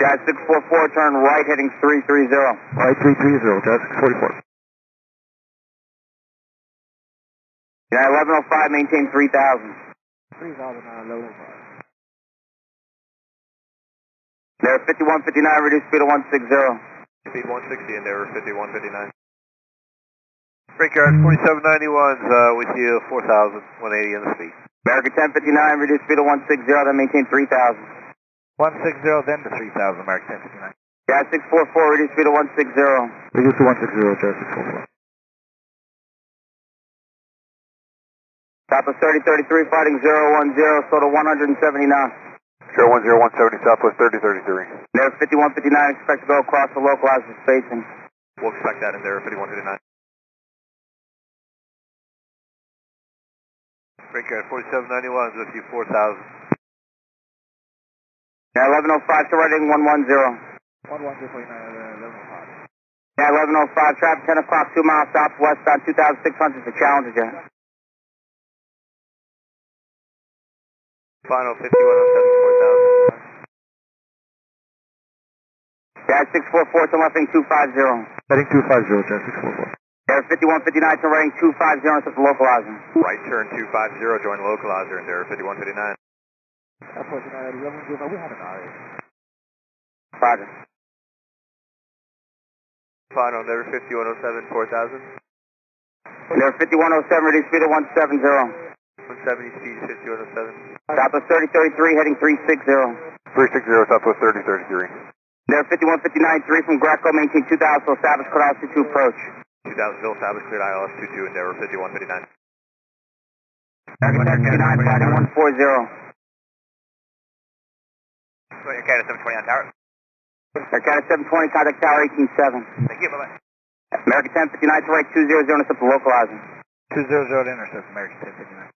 Jazz 644, turn right, heading 330. Right 330, Jazz 644. United 1105, maintain 3000. 3000, 1105. There 5159, reduce speed to 160. Speed 160 and there 5159. Brickyard 4791's with you 4,000, 180 in the speed. American 1059, reduce speed to 160, then maintain 3000. 160 then to 3,000, American 1059. Jazz 644, reduce speed to 160. Reduce to 160, Jazz 644. Southwest 3033, fighting 010, so to 179. 010, 170, Southwest 3033. There 5159, expect to go across the localizer spacing. We'll expect that in there 5159. Brickyard 4791's with you 4,000. Yeah, 1105 to reading 110. 110 for United 1105. Yeah, 1105, traffic 10 o'clock, 2 miles southwest on 2600 for Challenger Jet. Final 5107, 4,000. Yeah, 644 to left, 250. Heading 250, Jazz 644. Yeah, 5159 to reading 250 to the localizer. Right turn 250, join the localizer in there 5159. Airport United 1105, we have an RA. Roger. Final there 5107, 4,000. There 5107, reduce speed to 170. 170 speed 5107. Southwest 3033, heading 360. 360, Southwest 3033. There 5159, 3 from Greco, maintain 2000, so establish code ILS 22 approach. 2000, establish cleared ILS 22 and there 5159. American 1059, fighting 140. Canada 720 on tower. Canada 720, contact tower 187. Thank you, bye-bye. American 1059 to right 200, intercept the localizer. 200 to intercept, American 1059.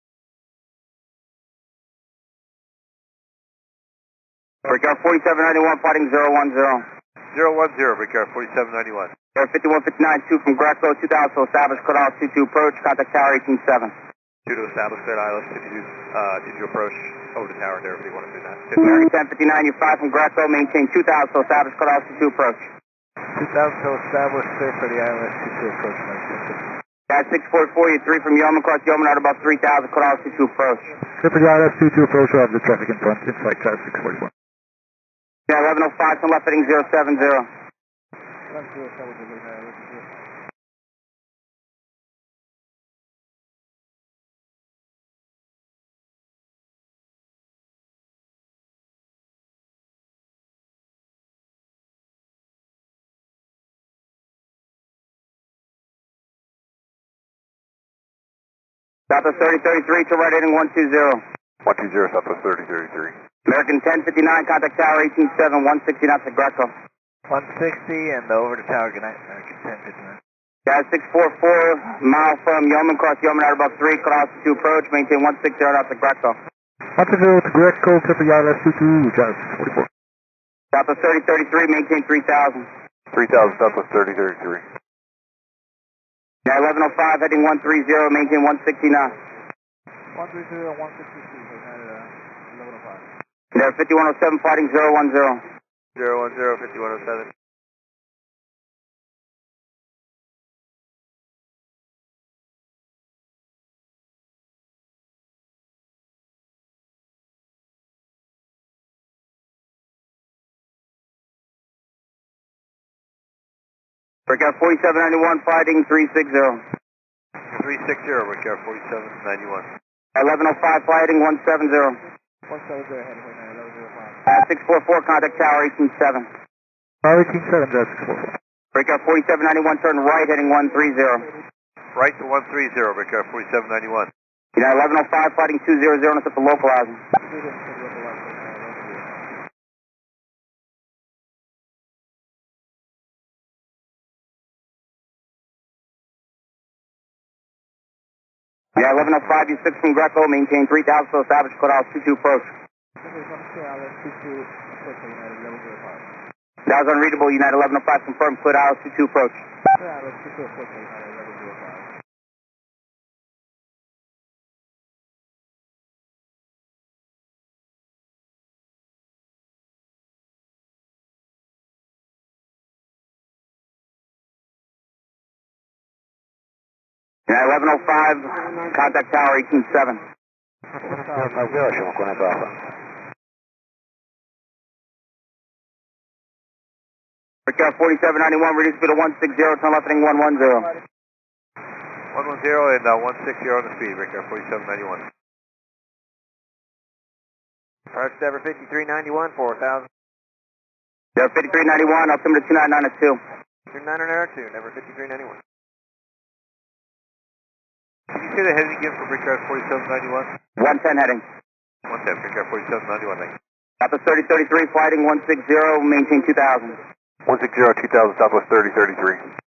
Brickyard 4791, fighting 010. 010, Brickyard 4791. Air 5159, 2 from Greco, 2000, so establish code ILS 22 approach, contact tower 187. 2 to establish cleared ILS 22 approach over the tower there 5159. American 1059, you 5 from Greco, maintain 2000, so establish code ILS 22 approach. 2000 to establish clear for the ILS 22 approach, American 1059. Guys 644, you 3 from Yeoman, cross Yeoman out about 3000, code ILS 22 approach. Clear for the ILS 22 approach, we'll have the traffic in front, inside Jazz 644. Yeah, 1105, to left heading 070. 107, Southwest 3033 to right heading 120. 120, Southwest 3033. American 1059, contact tower 187, 160 knots at Greco. 160 and over the tower, good night, American 1059. Guys 644, mile from Yeoman, cross Yeoman out about 3, code ILS 22 approach, maintain 160 knots at Greco. 160 to Greco, clear for the ILS 22, Jazz 644. Southwest 3033, maintain 3000. 3000, Southwest 3033. Yeah, 1105, heading 130, maintain 160 knots. 130 and 160 feet, United 1105. There 5107, fighting 010. 010, 5107. Brickyard 4791, fighting 360. 360, Brickyard 4791. 1105, fighting 170. 170, heading for United 1105. 644, contact tower 187. Tower 187, Jazz 644. Brickyard 4791, turn right, heading 130. Right to 130, Brickyard 4791. United 1105, fighting 200, intercept the localizer. Yeah, 1105, you 6 from Greco, maintain 3000, so establish code ILS 22 approach. That was unreadable, United 1105, confirmed, code ILS 22 approach. Yeah, 1105, contact tower 187. 1150, siamo con Alfa. Brickyard 4791, reduce speed to 160, turn left heading 110. 110 and 160 on the speed, Brickyard 4791. Approach Denver 5391, 4000. Yeah, 5391, altimeter 299 at 2. 2902, Denver 5391. Can you say the heading again for Brickyard 4791? 110 heading. 110, Brickyard 4791, thanks. Southwest 3033, flighting 160, maintain 2000. 160, 2000, Southwest 3033.